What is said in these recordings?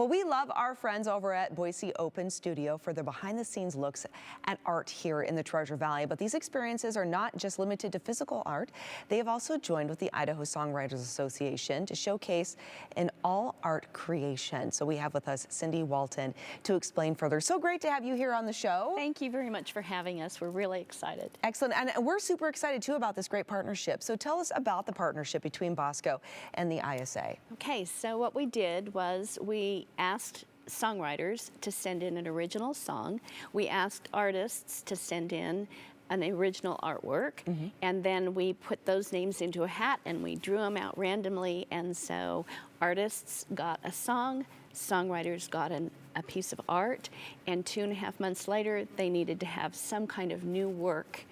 Well, we love our friends over at Boise Open Studio for their behind-the-scenes looks at art here in the Treasure Valley. But these experiences are not just limited to physical art. They have also joined with the Idaho Song Writers Association to showcase an all-art creation. So we have with us Cindy Walton to explain further. So great to have you here on the show. Thank you very much for having us. We're really excited. Excellent. And we're super excited, too, about this great partnership. So tell us about the partnership between BOSCO and the ISA. Okay, so what we did was we asked songwriters to send in an original song. We asked artists to send in an original artwork, and then we put those names into a hat and we drew them out randomly. And so artists got a song, songwriters got a piece of art, and 2.5 months later they needed to have some kind of new work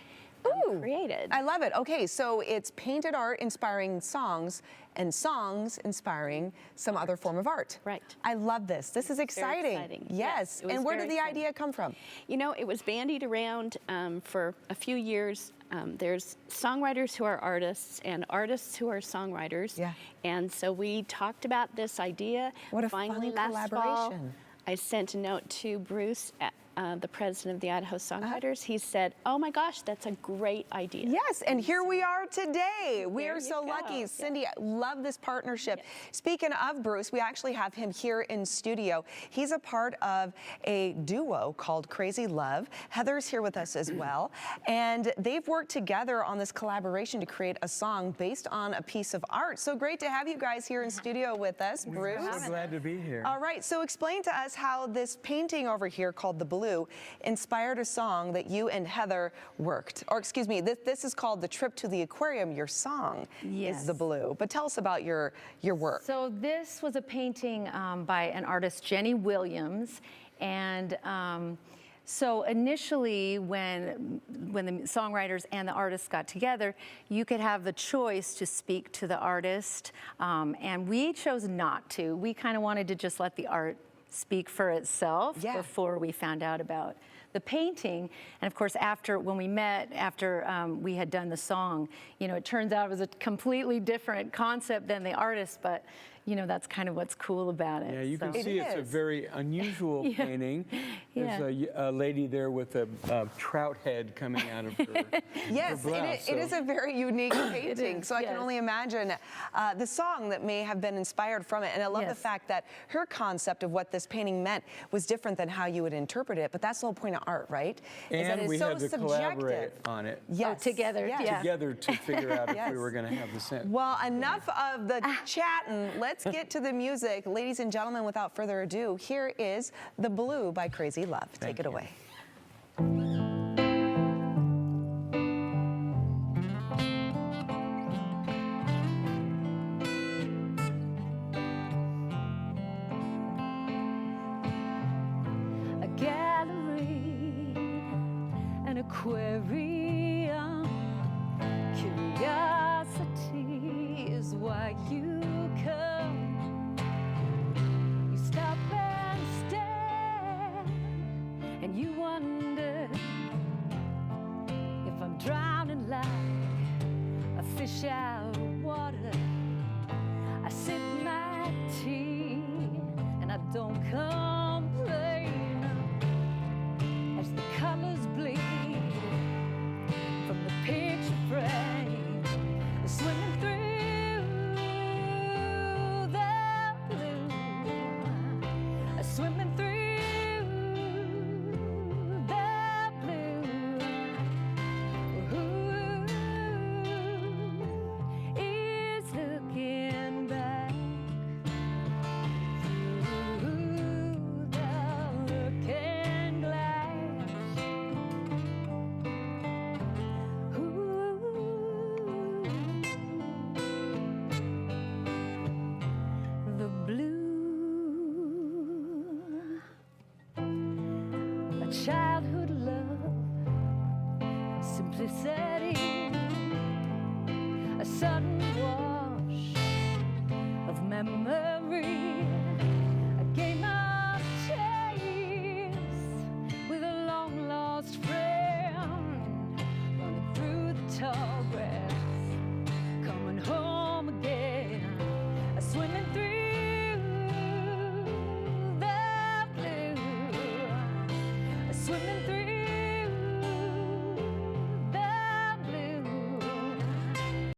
created. I love it. Okay, so it's painted art inspiring songs and songs inspiring some other form of art. Right. I love this. This is exciting. Very exciting. Yes. It was And where did the very idea come from? You know, it was bandied around for a few years. There's songwriters who are artists and artists who are songwriters. Yeah. And so we talked about this idea. What a Finally, fun last collaboration. fall, I sent a note to Bruce, the president of the Idaho Song Writers. He said, "Oh my gosh, that's a great idea." Yes, and here we are today. We are so go. lucky. Yeah. Cindy, I love this partnership. Yes. Speaking of Bruce, we actually have him here in studio. He's a part of a duo called Crazy Love. Heather's here with us as well. And they've worked together on this collaboration to create a song based on a piece of art. So great to have you guys here in studio with us, Bruce. We're so glad to be here. All right, so explain to us how this painting over here called The Blue inspired a song that you and Heather worked. Or excuse me, this is called The Trip to the Aquarium. Your song is The Blue. But tell us about your work. So this was a painting by an artist, Jenny Williams. And so initially when the songwriters and the artists got together, you could have the choice to speak to the artist. And we chose not to. We kind of wanted to just let the art speak for itself before we found out about the painting. And of course, when we met, after we had done the song, you know, it turns out it was a completely different concept than the artist, but you know, that's kind of what's cool about it. Yeah, you can see it's a very unusual painting. There's a lady there with a trout head coming out of her, yes, her blouse, it is a very unique painting. So I can yes. only imagine the song that may have been inspired from it. And I love the fact that her concept of what this painting meant was different than how you would interpret it. But that's the whole point of art, right? And is that it's we so had to subjective. collaborate on it. Yes. Together. Yes. Together to figure out if we were going to have the same. Well, enough of the chatting. Let's get to the music. Ladies and gentlemen, without further ado, here is The Blue by Crazy Love. Take it away. A gallery, an aquarium, curiosity is why you come. You stop and stare, and you wonder if I'm drowning like a fish out of water. I sip my tea and I don't complain as the colors bleed from the picture frame, swimming through the blue, swimming through the blue. Who is looking back through the looking glass? The blue, a childhood love, simplicity, a sudden wash of memory, a game of chase with a long lost friend, running through the tall grass, coming home again, swimming through swimming